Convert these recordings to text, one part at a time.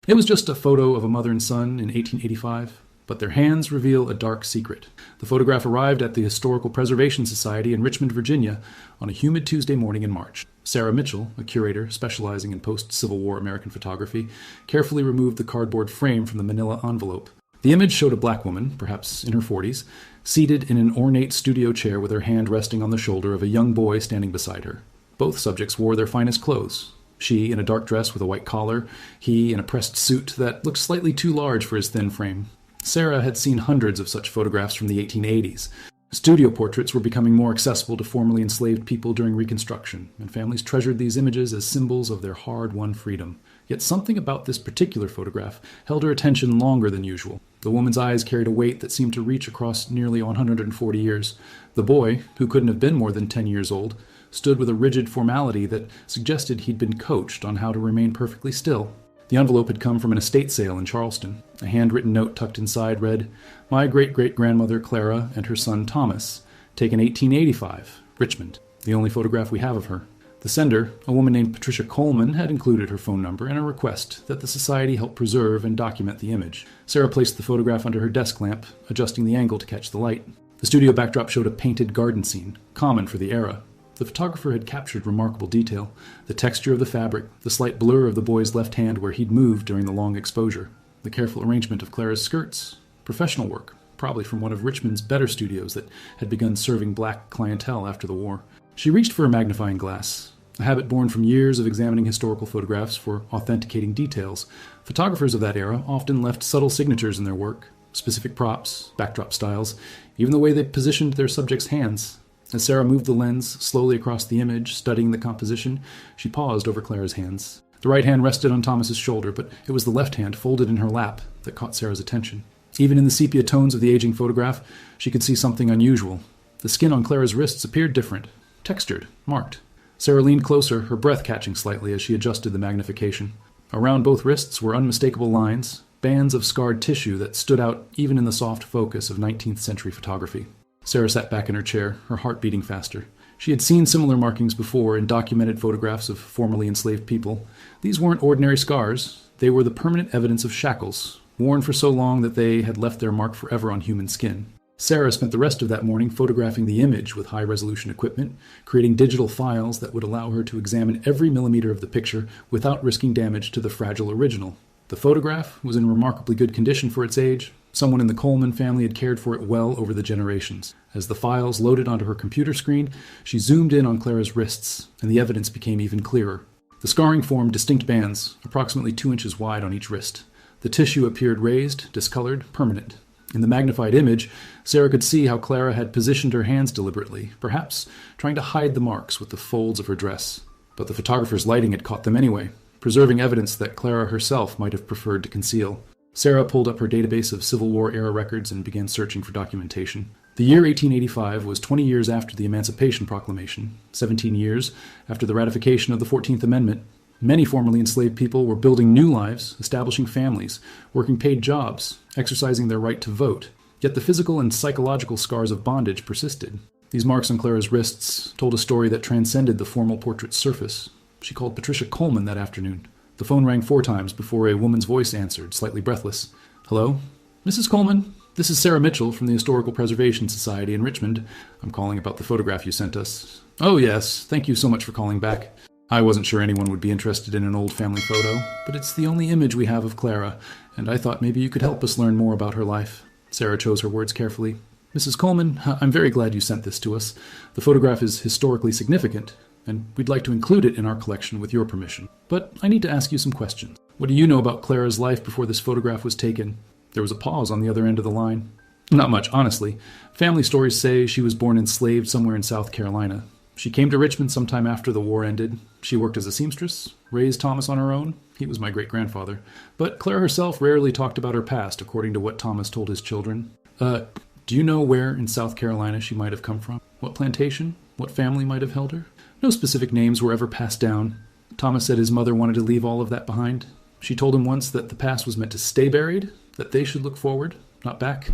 It was just a photo of a mother and son in 1885, but their hands reveal a dark secret. The photograph arrived at the Historical Preservation Society in Richmond, Virginia, on a humid Tuesday morning in March. Sarah Mitchell, a curator specializing in post-Civil War American photography, carefully removed the cardboard frame from the manila envelope. The image showed a black woman, perhaps in her 40s, seated in an ornate studio chair with her hand resting on the shoulder of a young boy standing beside her. Both subjects wore their finest clothes. She in a dark dress with a white collar, he in a pressed suit that looked slightly too large for his thin frame. Sarah had seen hundreds of such photographs from the 1880s. Studio portraits were becoming more accessible to formerly enslaved people during Reconstruction, and families treasured these images as symbols of their hard-won freedom. Yet something about this particular photograph held her attention longer than usual. The woman's eyes carried a weight that seemed to reach across nearly 140 years. The boy, who couldn't have been more than 10 years old, stood with a rigid formality that suggested he'd been coached on how to remain perfectly still. The envelope had come from an estate sale in Charleston. A handwritten note tucked inside read, "My great-great-grandmother Clara and her son Thomas, taken 1885, Richmond." The only photograph we have of her. The sender, a woman named Patricia Coleman, had included her phone number and a request that the society help preserve and document the image. Sarah placed the photograph under her desk lamp, adjusting the angle to catch the light. The studio backdrop showed a painted garden scene, common for the era. The photographer had captured remarkable detail: the texture of the fabric, the slight blur of the boy's left hand where he'd moved during the long exposure, the careful arrangement of Clara's skirts, professional work, probably from one of Richmond's better studios that had begun serving black clientele after the war. She reached for a magnifying glass, a habit born from years of examining historical photographs for authenticating details. Photographers of that era often left subtle signatures in their work, specific props, backdrop styles, even the way they positioned their subjects' hands. As Sarah moved the lens slowly across the image, studying the composition, she paused over Clara's hands. The right hand rested on Thomas's shoulder, but it was the left hand, folded in her lap, that caught Sarah's attention. Even in the sepia tones of the aging photograph, she could see something unusual. The skin on Clara's wrists appeared different, textured, marked. Sarah leaned closer, her breath catching slightly as she adjusted the magnification. Around both wrists were unmistakable lines, bands of scarred tissue that stood out even in the soft focus of 19th century photography. Sarah sat back in her chair, her heart beating faster. She had seen similar markings before in documented photographs of formerly enslaved people. These weren't ordinary scars. They were the permanent evidence of shackles, worn for so long that they had left their mark forever on human skin. Sarah spent the rest of that morning photographing the image with high-resolution equipment, creating digital files that would allow her to examine every millimeter of the picture without risking damage to the fragile original. The photograph was in remarkably good condition for its age. Someone in the Coleman family had cared for it well over the generations. As the files loaded onto her computer screen, she zoomed in on Clara's wrists, and the evidence became even clearer. The scarring formed distinct bands, approximately 2 inches wide on each wrist. The tissue appeared raised, discolored, permanent. In the magnified image, Sarah could see how Clara had positioned her hands deliberately, perhaps trying to hide the marks with the folds of her dress. But the photographer's lighting had caught them anyway, preserving evidence that Clara herself might have preferred to conceal. Sarah pulled up her database of Civil War-era records and began searching for documentation. The year 1885 was 20 years after the Emancipation Proclamation, 17 years after the ratification of the 14th Amendment. Many formerly enslaved people were building new lives, establishing families, working paid jobs, exercising their right to vote. Yet the physical and psychological scars of bondage persisted. These marks on Clara's wrists told a story that transcended the formal portrait's surface. She called Patricia Coleman that afternoon. The phone rang 4 times before a woman's voice answered, slightly breathless. "Hello? Mrs. Coleman? This is Sarah Mitchell from the Historical Preservation Society in Richmond. I'm calling about the photograph you sent us." "Oh, yes. Thank you so much for calling back. I wasn't sure anyone would be interested in an old family photo, but it's the only image we have of Clara, and I thought maybe you could help us learn more about her life." Sarah chose her words carefully. "Mrs. Coleman, I'm very glad you sent this to us. The photograph is historically significant, and we'd like to include it in our collection with your permission. But I need to ask you some questions. What do you know about Clara's life before this photograph was taken?" There was a pause on the other end of the line. "Not much, honestly. Family stories say she was born enslaved somewhere in South Carolina. She came to Richmond sometime after the war ended. She worked as a seamstress, raised Thomas on her own. He was my great-grandfather. But Clara herself rarely talked about her past, according to what Thomas told his children. Do you know where in South Carolina she might have come from? What plantation? What family might have held her?" No specific names were ever passed down. Thomas said his mother wanted to leave all of that behind. She told him once that the past was meant to stay buried, that they should look forward, not back.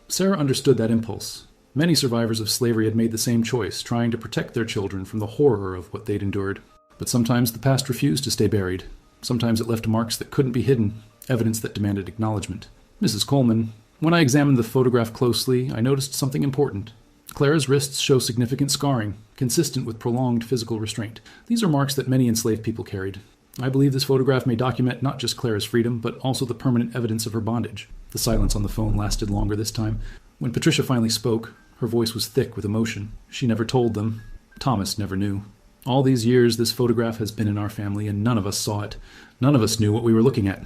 Sarah understood that impulse. Many survivors of slavery had made the same choice, trying to protect their children from the horror of what they'd endured. But sometimes the past refused to stay buried. Sometimes it left marks that couldn't be hidden. evidence that demanded acknowledgement. Mrs. Coleman, when I examined the photograph closely, I noticed something important. Clara's wrists show significant scarring, consistent with prolonged physical restraint. These are marks that many enslaved people carried. I believe this photograph may document not just Clara's freedom, but also the permanent evidence of her bondage. The silence on the phone lasted longer this time. When Patricia finally spoke, her voice was thick with emotion. She never told them. Thomas never knew. All these years, this photograph has been in our family, and none of us saw it. None of us knew what we were looking at.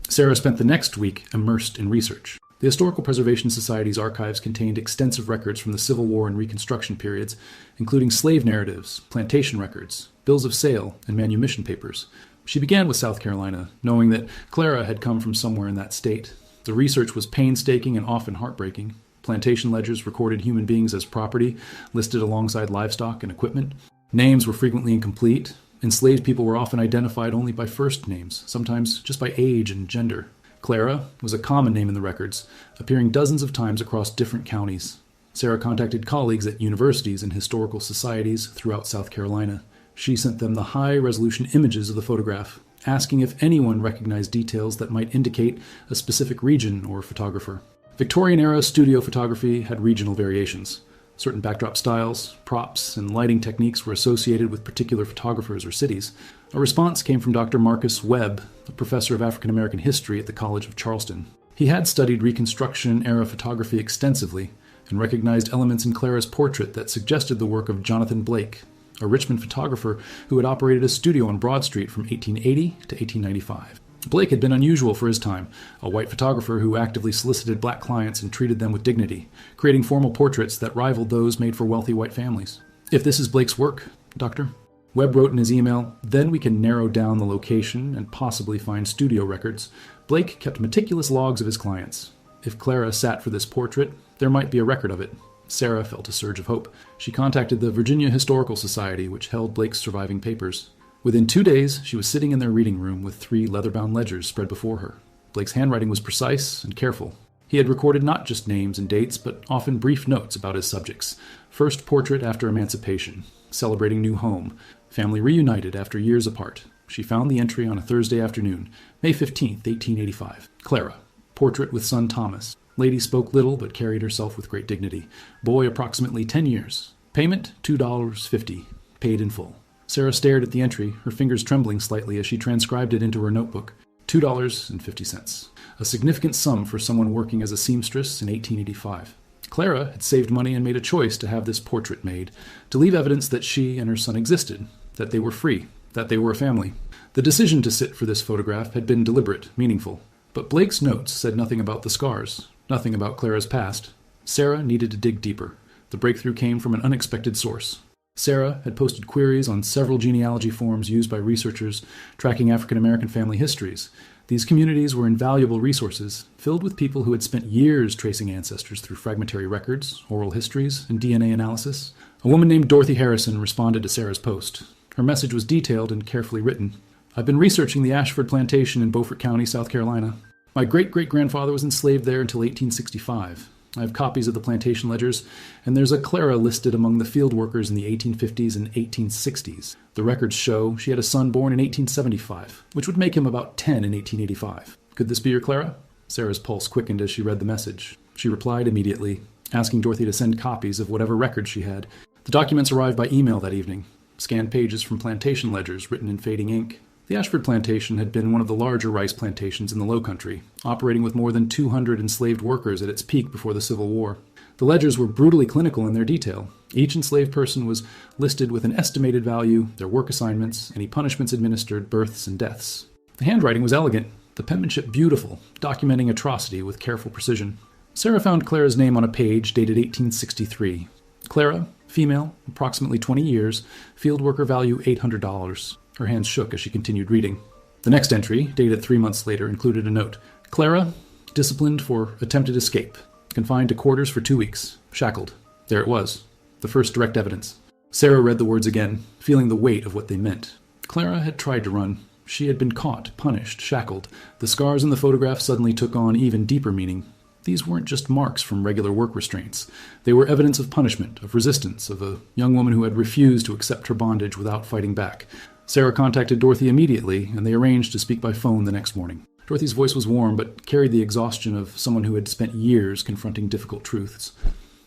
Sarah spent the next week immersed in research. The Historical Preservation Society's archives contained extensive records from the Civil War and Reconstruction periods, including slave narratives, plantation records, bills of sale, and manumission papers. She began with South Carolina, knowing that Clara had come from somewhere in that state. The research was painstaking and often heartbreaking. Plantation ledgers recorded human beings as property, listed alongside livestock and equipment. Names were frequently incomplete. Enslaved people were often identified only by first names, sometimes just by age and gender. Clara was a common name in the records, appearing dozens of times across different counties. Sarah contacted colleagues at universities and historical societies throughout South Carolina. She sent them the high-resolution images of the photograph, asking if anyone recognized details that might indicate a specific region or photographer. Victorian-era studio photography had regional variations. Certain backdrop styles, props, and lighting techniques were associated with particular photographers or cities. A response came from Dr. Marcus Webb, a professor of African American history at the College of Charleston. He had studied Reconstruction-era photography extensively and recognized elements in Clara's portrait that suggested the work of Jonathan Blake, a Richmond photographer who had operated a studio on Broad Street from 1880 to 1895. Blake had been unusual for his time, a white photographer who actively solicited black clients and treated them with dignity, creating formal portraits that rivaled those made for wealthy white families. If this is Blake's work, Doctor, Webb wrote in his email, then we can narrow down the location and possibly find studio records. Blake kept meticulous logs of his clients. If Clara sat for this portrait, there might be a record of it. Sarah felt a surge of hope. She contacted the Virginia Historical Society, which held Blake's surviving papers. Within 2 days, she was sitting in their reading room with 3 leather-bound ledgers spread before her. Blake's handwriting was precise and careful. He had recorded not just names and dates, but often brief notes about his subjects. First portrait after emancipation, celebrating new home, family reunited after years apart. She found the entry on a Thursday afternoon, May 15, 1885. Clara, portrait with son Thomas. Lady spoke little but carried herself with great dignity. Boy approximately 10 years. Payment $2.50, paid in full. Sarah stared at the entry, her fingers trembling slightly as she transcribed it into her notebook. $2.50. A significant sum for someone working as a seamstress in 1885. Clara had saved money and made a choice to have this portrait made, to leave evidence that she and her son existed, that they were free, that they were a family. The decision to sit for this photograph had been deliberate, meaningful. But Blake's notes said nothing about the scars, nothing about Clara's past. Sarah needed to dig deeper. The breakthrough came from an unexpected source. Sarah had posted queries on several genealogy forums used by researchers tracking African American family histories. These communities were invaluable resources, filled with people who had spent years tracing ancestors through fragmentary records, oral histories, and DNA analysis. A woman named Dorothy Harrison responded to Sarah's post. Her message was detailed and carefully written. I've been researching the Ashford Plantation in Beaufort County, South Carolina. My great-great-grandfather was enslaved there until 1865. I have copies of the plantation ledgers, and there's a Clara listed among the field workers in the 1850s and 1860s. The records show she had a son born in 1875, which would make him about 10 in 1885. Could this be your Clara? Sarah's pulse quickened as she read the message. She replied immediately, asking Dorothy to send copies of whatever records she had. The documents arrived by email that evening, scanned pages from plantation ledgers written in fading ink. The Ashford Plantation had been one of the larger rice plantations in the Low Country, operating with more than 200 enslaved workers at its peak before the Civil War. The ledgers were brutally clinical in their detail. Each enslaved person was listed with an estimated value, their work assignments, any punishments administered, births, and deaths. The handwriting was elegant, the penmanship beautiful, documenting atrocity with careful precision. Sarah found Clara's name on a page dated 1863. Clara, female, approximately 20 years, field worker value $800. Her hands shook as she continued reading. The next entry, dated 3 months later, included a note. Clara, disciplined for attempted escape, confined to quarters for 2 weeks, shackled. There it was, the first direct evidence. Sarah read the words again, feeling the weight of what they meant. Clara had tried to run. She had been caught, punished, shackled. The scars in the photograph suddenly took on even deeper meaning. These weren't just marks from regular work restraints. They were evidence of punishment, of resistance, of a young woman who had refused to accept her bondage without fighting back. Sarah contacted Dorothy immediately, and they arranged to speak by phone the next morning. Dorothy's voice was warm, but carried the exhaustion of someone who had spent years confronting difficult truths.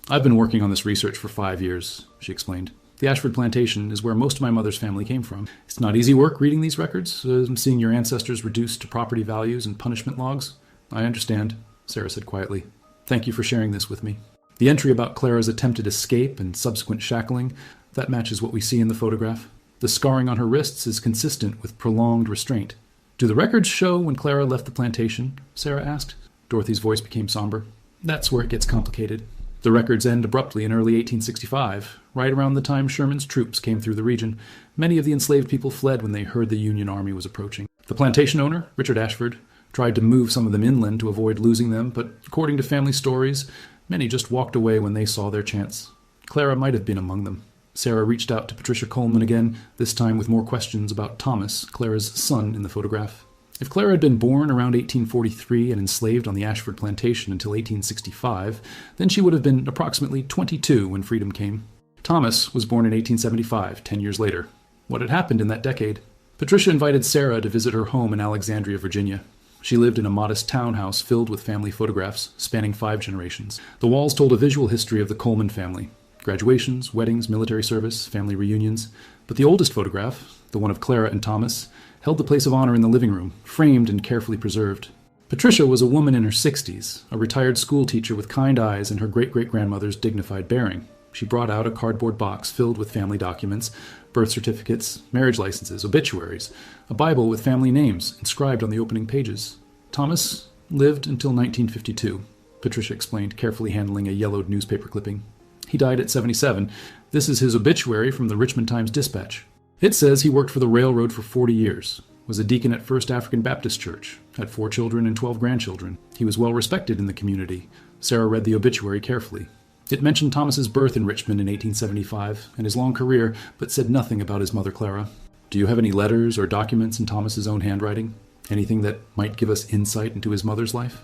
"I've been working on this research for 5 years," she explained. "The Ashford plantation is where most of my mother's family came from. It's not easy work reading these records, seeing your ancestors reduced to property values and punishment logs." "I understand," Sarah said quietly. "Thank you for sharing this with me." The entry about Clara's attempted escape and subsequent shackling, that matches what we see in the photograph. The scarring on her wrists is consistent with prolonged restraint. "Do the records show when Clara left the plantation?" Sarah asked. Dorothy's voice became somber. "That's where it gets complicated. The records end abruptly in early 1865, right around the time Sherman's troops came through the region. Many of the enslaved people fled when they heard the Union Army was approaching. The plantation owner, Richard Ashford, tried to move some of them inland to avoid losing them, but according to family stories, many just walked away when they saw their chance. Clara might have been among them." Sarah reached out to Patricia Coleman again, this time with more questions about Thomas, Clara's son in the photograph. If Clara had been born around 1843 and enslaved on the Ashford plantation until 1865, then she would have been approximately 22 when freedom came. Thomas was born in 1875, 10 years later. What had happened in that decade? Patricia invited Sarah to visit her home in Alexandria, Virginia. She lived in a modest townhouse filled with family photographs, spanning 5 generations. The walls told a visual history of the Coleman family. Graduations, weddings, military service, family reunions. But the oldest photograph, the one of Clara and Thomas, held the place of honor in the living room, framed and carefully preserved. Patricia was a woman in her 60s, a retired schoolteacher with kind eyes and her great-great-grandmother's dignified bearing. She brought out a cardboard box filled with family documents, birth certificates, marriage licenses, obituaries, a Bible with family names inscribed on the opening pages. "Thomas lived until 1952, Patricia explained, carefully handling a yellowed newspaper clipping. "He died at 77. This is his obituary from the Richmond Times-Dispatch. It says he worked for the railroad for 40 years, was a deacon at First African Baptist Church, had 4 children and 12 grandchildren. He was well respected in the community." Sarah read the obituary carefully. It mentioned Thomas's birth in Richmond in 1875 and his long career, but said nothing about his mother Clara. "Do you have any letters or documents in Thomas's own handwriting? Anything that might give us insight into his mother's life?"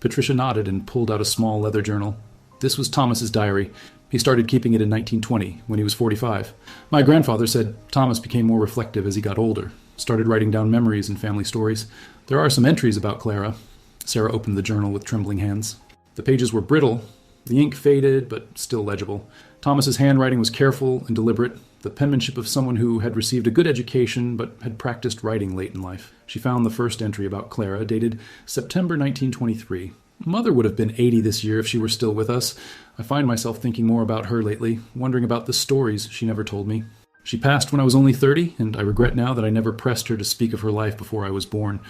Patricia nodded and pulled out a small leather journal. This was Thomas's diary. He started keeping it in 1920, when he was 45. "My grandfather said Thomas became more reflective as he got older, started writing down memories and family stories. There are some entries about Clara." Sarah opened the journal with trembling hands. The pages were brittle, the ink faded, but still legible. Thomas's handwriting was careful and deliberate, the penmanship of someone who had received a good education but had practiced writing late in life. She found the first entry about Clara, dated September 1923. "Mother would have been 80 this year if she were still with us. I find myself thinking more about her lately, wondering about the stories she never told me. She passed when I was only 30, and I regret now that I never pressed her to speak of her life before I was born.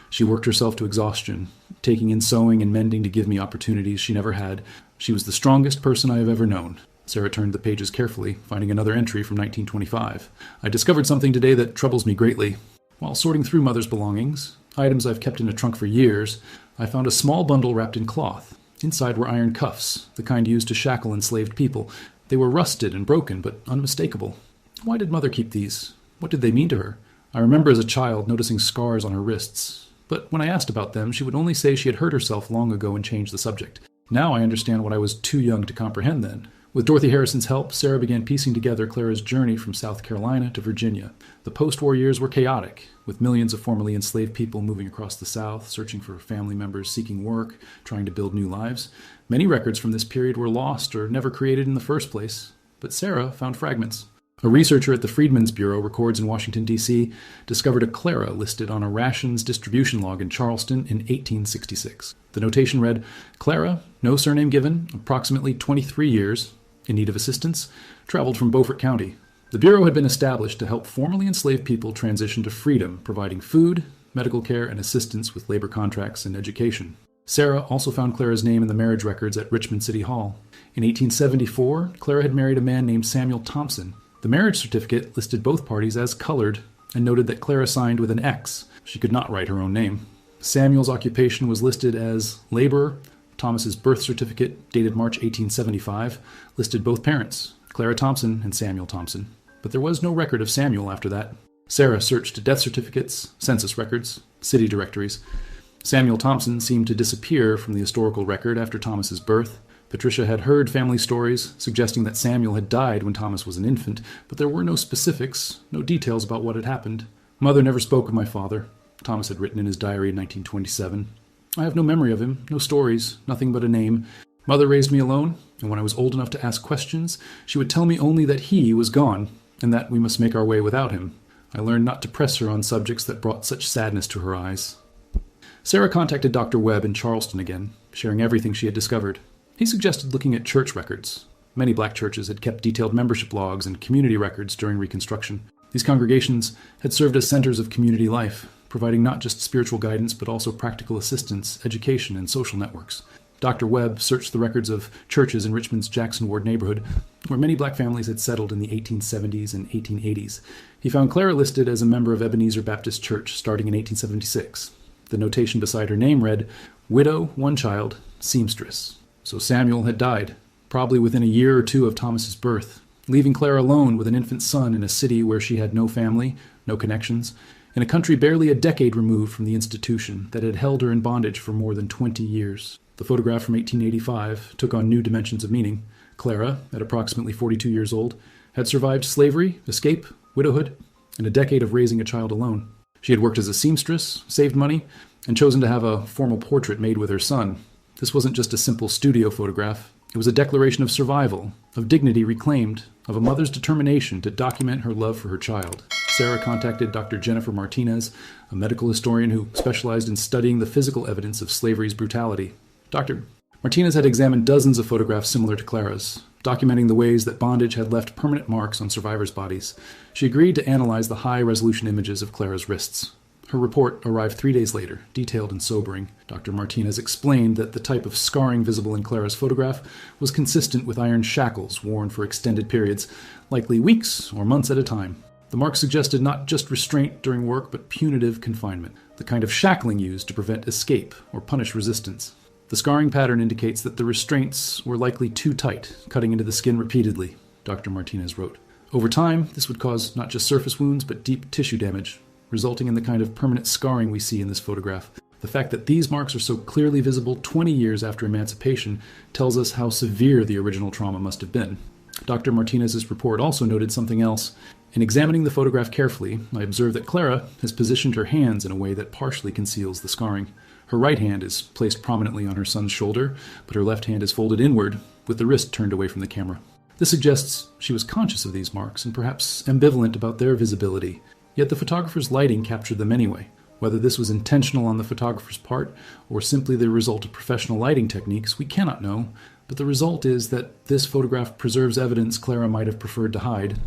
She worked herself to exhaustion, taking in sewing and mending to give me opportunities she never had. She was the strongest person I have ever known." Sarah turned the pages carefully, finding another entry from 1925. "I discovered something today that troubles me greatly. While sorting through Mother's belongings, items I've kept in a trunk for years, I found a small bundle wrapped in cloth. Inside were iron cuffs, the kind used to shackle enslaved people. They were rusted and broken, but unmistakable. Why did Mother keep these? What did they mean to her? I remember as a child noticing scars on her wrists, but when I asked about them, she would only say she had hurt herself long ago and changed the subject. Now I understand what I was too young to comprehend then." With Dorothy Harrison's help, Sarah began piecing together Clara's journey from South Carolina to Virginia. The post-war years were chaotic, with millions of formerly enslaved people moving across the South, searching for family members, seeking work, trying to build new lives. Many records from this period were lost or never created in the first place, but Sarah found fragments. A researcher at the Freedmen's Bureau Records in Washington, D.C., discovered a Clara listed on a rations distribution log in Charleston in 1866. The notation read, "Clara, no surname given, approximately 23 years, in need of assistance, traveled from Beaufort County." The Bureau had been established to help formerly enslaved people transition to freedom, providing food, medical care, and assistance with labor contracts and education. Sarah also found Clara's name in the marriage records at Richmond City Hall. In 1874, Clara had married a man named Samuel Thompson. The marriage certificate listed both parties as colored and noted that Clara signed with an X. She could not write her own name. Samuel's occupation was listed as laborer. Thomas's birth certificate, dated March 1875, listed both parents, Clara Thompson and Samuel Thompson. But there was no record of Samuel after that. Sarah searched death certificates, census records, city directories. Samuel Thompson seemed to disappear from the historical record after Thomas's birth. Patricia had heard family stories suggesting that Samuel had died when Thomas was an infant, but there were no specifics, no details about what had happened. Mother never spoke of my father. Thomas had written in his diary in 1927. "I have no memory of him, no stories, nothing but a name. Mother raised me alone, and when I was old enough to ask questions, she would tell me only that he was gone, and that we must make our way without him. I learned not to press her on subjects that brought such sadness to her eyes." Sarah contacted Dr. Webb in Charleston again, sharing everything she had discovered. He suggested looking at church records. Many black churches had kept detailed membership logs and community records during Reconstruction. These congregations had served as centers of community life, providing not just spiritual guidance but also practical assistance, education, and social networks. Dr. Webb searched the records of churches in Richmond's Jackson Ward neighborhood, where many black families had settled in the 1870s and 1880s. He found Clara listed as a member of Ebenezer Baptist Church starting in 1876. The notation beside her name read, "Widow, one child, seamstress." So Samuel had died, probably within a year or two of Thomas's birth, leaving Clara alone with an infant son in a city where she had no family, no connections, in a country barely a decade removed from the institution that had held her in bondage for more than 20 years. The photograph from 1885 took on new dimensions of meaning. Clara, at approximately 42 years old, had survived slavery, escape, widowhood, and a decade of raising a child alone. She had worked as a seamstress, saved money, and chosen to have a formal portrait made with her son. This wasn't just a simple studio photograph. It was a declaration of survival, of dignity reclaimed, of a mother's determination to document her love for her child. Sarah contacted Dr. Jennifer Martinez, a medical historian who specialized in studying the physical evidence of slavery's brutality. Dr. Martinez had examined dozens of photographs similar to Clara's, documenting the ways that bondage had left permanent marks on survivors' bodies. She agreed to analyze the high-resolution images of Clara's wrists. Her report arrived 3 days later, detailed and sobering. Dr. Martinez explained that the type of scarring visible in Clara's photograph was consistent with iron shackles worn for extended periods, likely weeks or months at a time. The marks suggested not just restraint during work, but punitive confinement, the kind of shackling used to prevent escape or punish resistance. The scarring pattern indicates that the restraints were likely too tight, cutting into the skin repeatedly, Dr. Martinez wrote. Over time, this would cause not just surface wounds, but deep tissue damage, resulting in the kind of permanent scarring we see in this photograph. The fact that these marks are so clearly visible 20 years after emancipation tells us how severe the original trauma must have been. Dr. Martinez's report also noted something else. In examining the photograph carefully, I observed that Clara has positioned her hands in a way that partially conceals the scarring. Her right hand is placed prominently on her son's shoulder, but her left hand is folded inward, with the wrist turned away from the camera. This suggests she was conscious of these marks and perhaps ambivalent about their visibility. Yet the photographer's lighting captured them anyway. Whether this was intentional on the photographer's part or simply the result of professional lighting techniques, we cannot know, but the result is that this photograph preserves evidence Clara might have preferred to hide.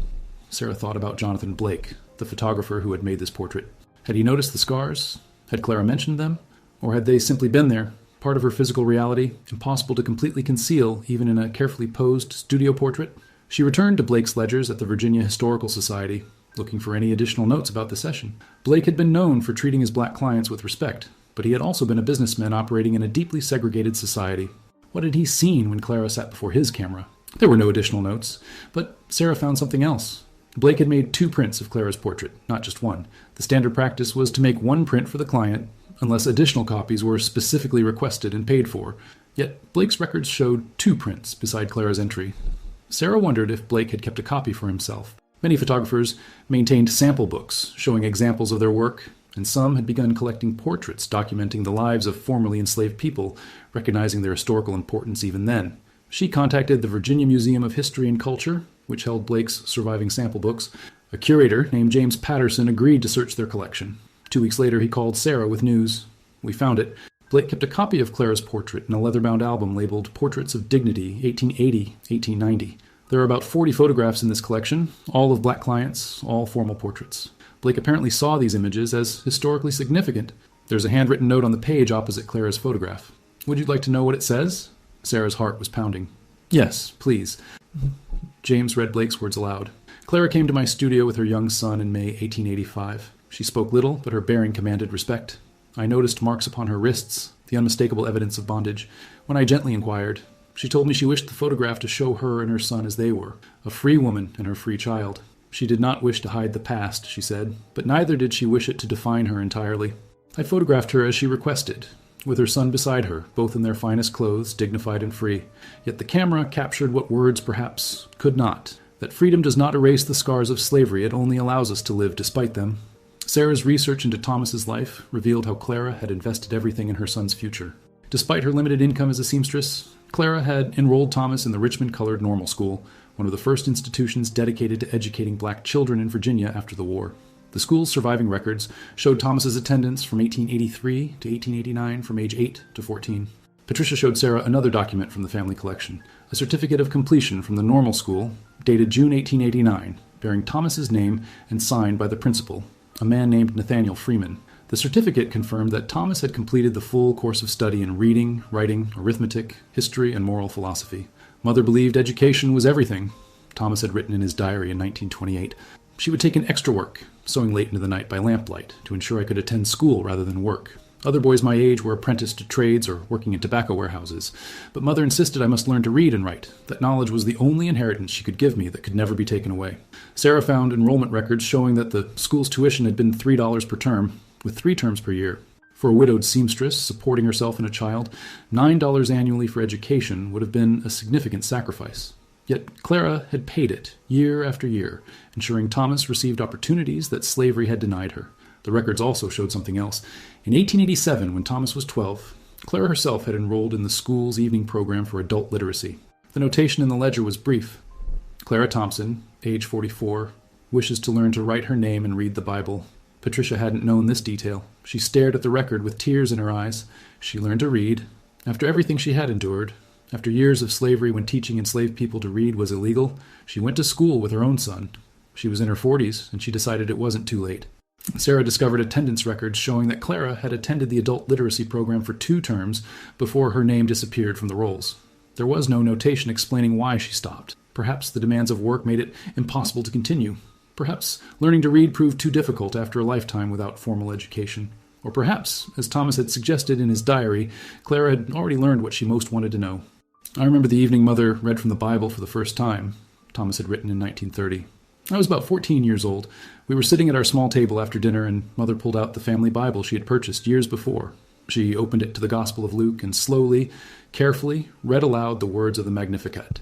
Sarah thought about Jonathan Blake, the photographer who had made this portrait. Had he noticed the scars? Had Clara mentioned them? Or had they simply been there, part of her physical reality, impossible to completely conceal even in a carefully posed studio portrait? She returned to Blake's ledgers at the Virginia Historical Society, looking for any additional notes about the session. Blake had been known for treating his black clients with respect, but he had also been a businessman operating in a deeply segregated society. What had he seen when Clara sat before his camera? There were no additional notes, but Sarah found something else. Blake had made 2 prints of Clara's portrait, not just one. The standard practice was to make 1 print for the client, unless additional copies were specifically requested and paid for. Yet Blake's records showed 2 prints beside Clara's entry. Sarah wondered if Blake had kept a copy for himself. Many photographers maintained sample books showing examples of their work, and some had begun collecting portraits documenting the lives of formerly enslaved people, recognizing their historical importance even then. She contacted the Virginia Museum of History and Culture, which held Blake's surviving sample books. A curator named James Patterson agreed to search their collection. 2 weeks later, he called Sarah with news. We found it. Blake kept a copy of Clara's portrait in a leather-bound album labeled Portraits of Dignity, 1880-1890. There are about 40 photographs in this collection, all of black clients, all formal portraits. Blake apparently saw these images as historically significant. There's a handwritten note on the page opposite Clara's photograph. Would you like to know what it says? Sarah's heart was pounding. Yes, please. James read Blake's words aloud. Clara came to my studio with her young son in May 1885. She spoke little, but her bearing commanded respect. I noticed marks upon her wrists, the unmistakable evidence of bondage. When I gently inquired, she told me she wished the photograph to show her and her son as they were, a free woman and her free child. She did not wish to hide the past, she said, but neither did she wish it to define her entirely. I photographed her as she requested, with her son beside her, both in their finest clothes, dignified and free. Yet the camera captured what words perhaps could not, that freedom does not erase the scars of slavery, it only allows us to live despite them. Sarah's research into Thomas's life revealed how Clara had invested everything in her son's future. Despite her limited income as a seamstress, Clara had enrolled Thomas in the Richmond-colored normal school, one of the first institutions dedicated to educating black children in Virginia after the war. The school's surviving records showed Thomas's attendance from 1883 to 1889 from age 8 to 14. Patricia showed Sarah another document from the family collection, a certificate of completion from the normal school, dated June 1889, bearing Thomas's name and signed by the principal, a man named Nathaniel Freeman. The certificate confirmed that Thomas had completed the full course of study in reading, writing, arithmetic, history, and moral philosophy. Mother believed education was everything, Thomas had written in his diary in 1928. She would take in extra work, sewing late into the night by lamplight, to ensure I could attend school rather than work. Other boys my age were apprenticed to trades or working in tobacco warehouses, but Mother insisted I must learn to read and write. That knowledge was the only inheritance she could give me that could never be taken away. Sarah found enrollment records showing that the school's tuition had been $3 per term, with 3 terms per year. For a widowed seamstress supporting herself and a child, $9 annually for education would have been a significant sacrifice. Yet Clara had paid it year after year, ensuring Thomas received opportunities that slavery had denied her. The records also showed something else. In 1887, when Thomas was 12, Clara herself had enrolled in the school's evening program for adult literacy. The notation in the ledger was brief. Clara Thompson, age 44, wishes to learn to write her name and read the Bible. Patricia hadn't known this detail. She stared at the record with tears in her eyes. She learned to read. After everything she had endured, after years of slavery when teaching enslaved people to read was illegal, she went to school with her own son. She was in her 40s, and she decided it wasn't too late. Sarah discovered attendance records showing that Clara had attended the adult literacy program for 2 terms before her name disappeared from the rolls. There was no notation explaining why she stopped. Perhaps the demands of work made it impossible to continue. Perhaps learning to read proved too difficult after a lifetime without formal education. Or perhaps, as Thomas had suggested in his diary, Clara had already learned what she most wanted to know. I remember the evening Mother read from the Bible for the first time, Thomas had written in 1930. I was about 14 years old. We were sitting at our small table after dinner, and Mother pulled out the family Bible she had purchased years before. She opened it to the Gospel of Luke and slowly, carefully, read aloud the words of the Magnificat.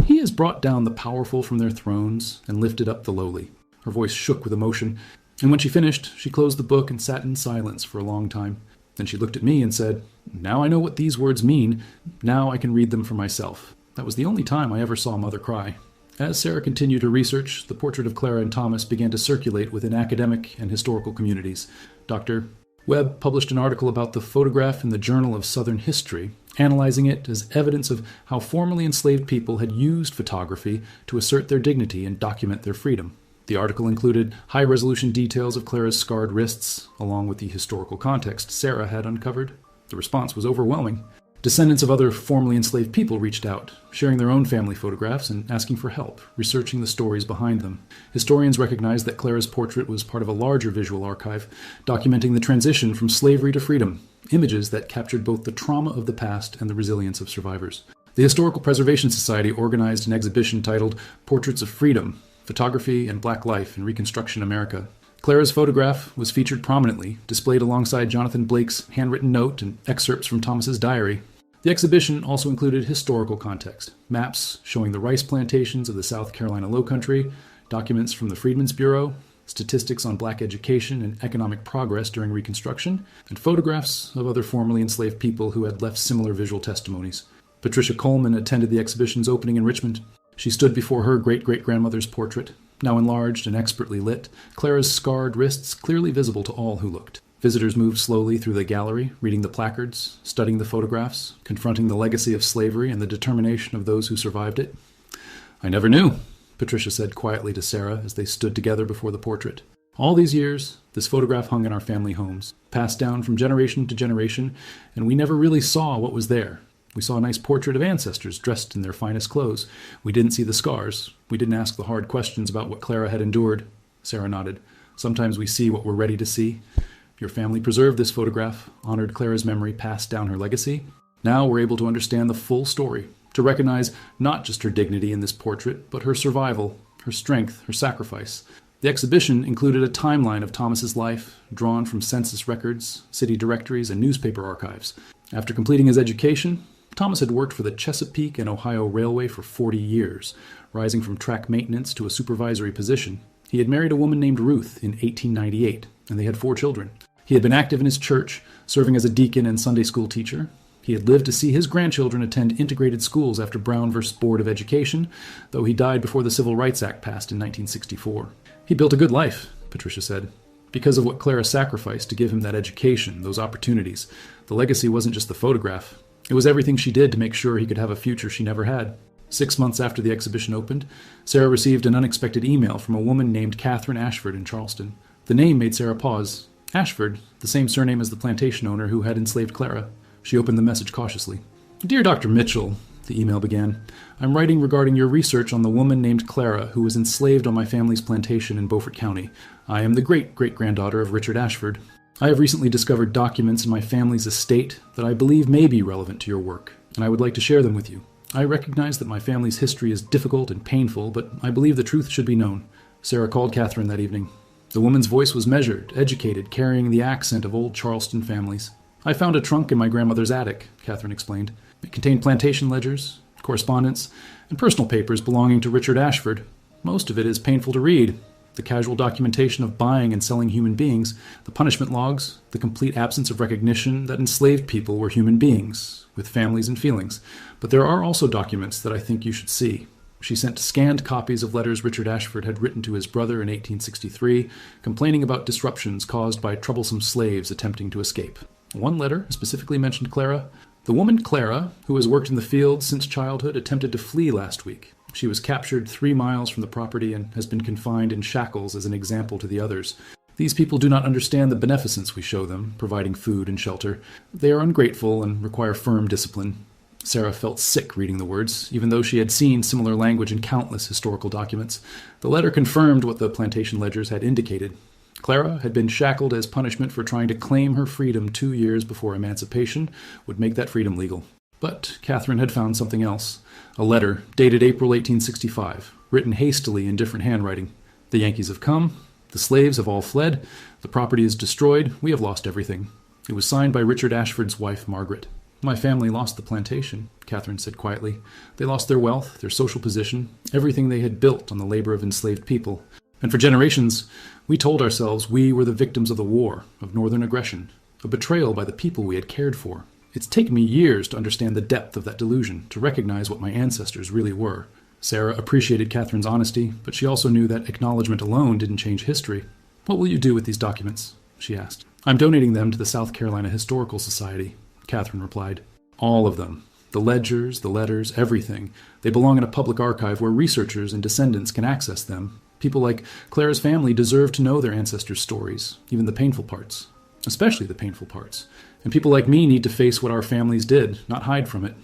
"He has brought down the powerful from their thrones and lifted up the lowly." Her voice shook with emotion, and when she finished, she closed the book and sat in silence for a long time. Then she looked at me and said, "Now I know what these words mean. Now I can read them for myself." That was the only time I ever saw Mother cry. As Sarah continued her research, the portrait of Clara and Thomas began to circulate within academic and historical communities. Dr. Webb published an article about the photograph in the Journal of Southern History, analyzing it as evidence of how formerly enslaved people had used photography to assert their dignity and document their freedom. The article included high-resolution details of Clara's scarred wrists, along with the historical context Sarah had uncovered. The response was overwhelming. Descendants of other formerly enslaved people reached out, sharing their own family photographs and asking for help, researching the stories behind them. Historians recognized that Clara's portrait was part of a larger visual archive, documenting the transition from slavery to freedom, images that captured both the trauma of the past and the resilience of survivors. The Historical Preservation Society organized an exhibition titled Portraits of Freedom, Photography and Black Life in Reconstruction America. Clara's photograph was featured prominently, displayed alongside Jonathan Blake's handwritten note and excerpts from Thomas's diary. The exhibition also included historical context, maps showing the rice plantations of the South Carolina Lowcountry, documents from the Freedmen's Bureau, statistics on black education and economic progress during Reconstruction, and photographs of other formerly enslaved people who had left similar visual testimonies. Patricia Coleman attended the exhibition's opening in Richmond. She stood before her great-great-grandmother's portrait, now enlarged and expertly lit, Clara's scarred wrists clearly visible to all who looked. Visitors moved slowly through the gallery, reading the placards, studying the photographs, confronting the legacy of slavery and the determination of those who survived it. "I never knew," Patricia said quietly to Sarah as they stood together before the portrait. "All these years, this photograph hung in our family homes, passed down from generation to generation, and we never really saw what was there. We saw a nice portrait of ancestors dressed in their finest clothes. We didn't see the scars. We didn't ask the hard questions about what Clara had endured." Sarah nodded. "Sometimes we see what we're ready to see. Your family preserved this photograph, honored Clara's memory, passed down her legacy. Now we're able to understand the full story, to recognize not just her dignity in this portrait, but her survival, her strength, her sacrifice." The exhibition included a timeline of Thomas's life, drawn from census records, city directories, and newspaper archives. After completing his education, Thomas had worked for the Chesapeake and Ohio Railway for 40 years, rising from track maintenance to a supervisory position. He had married a woman named Ruth in 1898, and they had 4 children. He had been active in his church, serving as a deacon and Sunday school teacher. He had lived to see his grandchildren attend integrated schools after Brown v. Board of Education, though he died before the Civil Rights Act passed in 1964. He built a good life, Patricia said, because of what Clara sacrificed to give him that education, those opportunities. The legacy wasn't just the photograph. It was everything she did to make sure he could have a future she never had. 6 months after the exhibition opened, Sarah received an unexpected email from a woman named Catherine Ashford in Charleston. The name made Sarah pause. Ashford, the same surname as the plantation owner who had enslaved Clara. She opened the message cautiously. "Dear Dr. Mitchell," the email began, "I'm writing regarding your research on the woman named Clara who was enslaved on my family's plantation in Beaufort County. I am the great-great-granddaughter of Richard Ashford. I have recently discovered documents in my family's estate that I believe may be relevant to your work, and I would like to share them with you. I recognize that my family's history is difficult and painful, but I believe the truth should be known." Sarah called Catherine that evening. The woman's voice was measured, educated, carrying the accent of old Charleston families. "I found a trunk in my grandmother's attic," Catherine explained. "It contained plantation ledgers, correspondence, and personal papers belonging to Richard Ashford. Most of it is painful to read. The casual documentation of buying and selling human beings, the punishment logs, the complete absence of recognition that enslaved people were human beings, with families and feelings. But there are also documents that I think you should see." She sent scanned copies of letters Richard Ashford had written to his brother in 1863, complaining about disruptions caused by troublesome slaves attempting to escape. One letter specifically mentioned Clara. "The woman Clara, who has worked in the fields since childhood, attempted to flee last week. She was captured 3 miles from the property and has been confined in shackles as an example to the others. These people do not understand the beneficence we show them, providing food and shelter. They are ungrateful and require firm discipline." Sarah felt sick reading the words, even though she had seen similar language in countless historical documents. The letter confirmed what the plantation ledgers had indicated. Clara had been shackled as punishment for trying to claim her freedom 2 years before emancipation would make that freedom legal. But Catherine had found something else. A letter, dated April 1865, written hastily in different handwriting. "The Yankees have come. The slaves have all fled. The property is destroyed. We have lost everything." It was signed by Richard Ashford's wife, Margaret. "My family lost the plantation," Catherine said quietly. "They lost their wealth, their social position, everything they had built on the labor of enslaved people. And for generations, we told ourselves we were the victims of the war, of northern aggression, a betrayal by the people we had cared for. It's taken me years to understand the depth of that delusion, to recognize what my ancestors really were." Sarah appreciated Catherine's honesty, but she also knew that acknowledgement alone didn't change history. "What will you do with these documents?" she asked. "I'm donating them to the South Carolina Historical Society," Catherine replied. "All of them. The ledgers, the letters, everything. They belong in a public archive where researchers and descendants can access them. People like Clara's family deserve to know their ancestors' stories, even the painful parts. Especially the painful parts. And people like me need to face what our families did, not hide from it."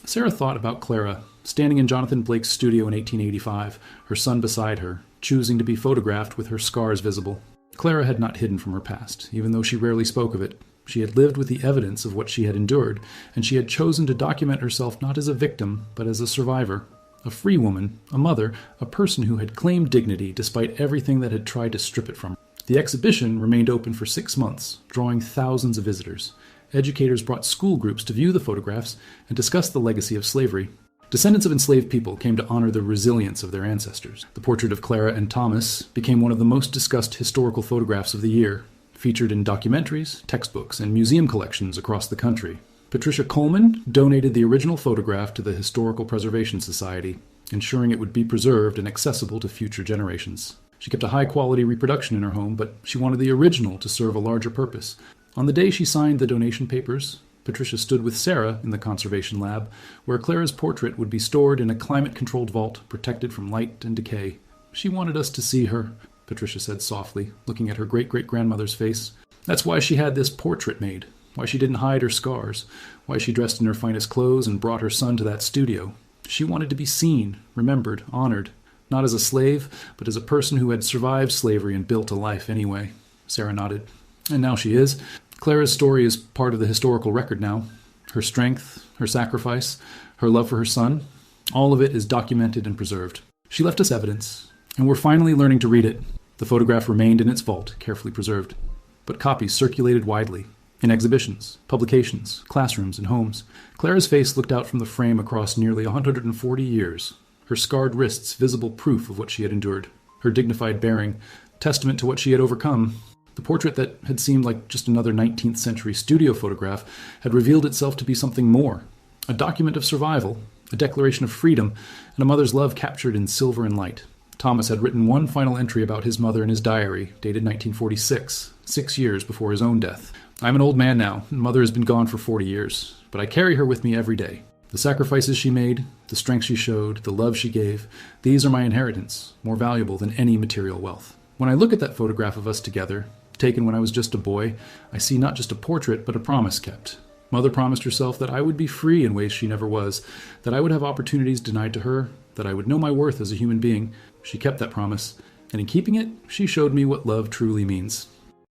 Sarah thought about Clara, standing in Jonathan Blake's studio in 1885, her son beside her, choosing to be photographed with her scars visible. Clara had not hidden from her past, even though she rarely spoke of it. She had lived with the evidence of what she had endured, and she had chosen to document herself not as a victim, but as a survivor. A free woman, a mother, a person who had claimed dignity despite everything that had tried to strip it from her. The exhibition remained open for 6 months, drawing thousands of visitors. Educators brought school groups to view the photographs and discuss the legacy of slavery. Descendants of enslaved people came to honor the resilience of their ancestors. The portrait of Clara and Thomas became one of the most discussed historical photographs of the year, featured in documentaries, textbooks, and museum collections across the country. Patricia Coleman donated the original photograph to the Historical Preservation Society, ensuring it would be preserved and accessible to future generations. She kept a high-quality reproduction in her home, but she wanted the original to serve a larger purpose. On the day she signed the donation papers, Patricia stood with Sarah in the conservation lab, where Clara's portrait would be stored in a climate-controlled vault protected from light and decay. "She wanted us to see her," Patricia said softly, looking at her great-great-grandmother's face. "That's why she had this portrait made, why she didn't hide her scars, why she dressed in her finest clothes and brought her son to that studio. She wanted to be seen, remembered, honored, not as a slave, but as a person who had survived slavery and built a life anyway." Sarah nodded. "And now she is. Clara's story is part of the historical record now. Her strength, her sacrifice, her love for her son, all of it is documented and preserved. She left us evidence, and we're finally learning to read it." The photograph remained in its vault, carefully preserved. But copies circulated widely, in exhibitions, publications, classrooms, and homes. Clara's face looked out from the frame across nearly 140 years, her scarred wrists visible proof of what she had endured, her dignified bearing, testament to what she had overcome. The portrait that had seemed like just another 19th century studio photograph had revealed itself to be something more, a document of survival, a declaration of freedom, and a mother's love captured in silver and light. Thomas had written one final entry about his mother in his diary, dated 1946, 6 years before his own death. I'm an old man now, and Mother has been gone for 40 years, but I carry her with me every day. The sacrifices she made, the strength she showed, the love she gave, these are my inheritance, more valuable than any material wealth. When I look at that photograph of us together, taken when I was just a boy, I see not just a portrait, but a promise kept. Mother promised herself that I would be free in ways she never was, that I would have opportunities denied to her, that I would know my worth as a human being. She kept that promise, and in keeping it, she showed me what love truly means.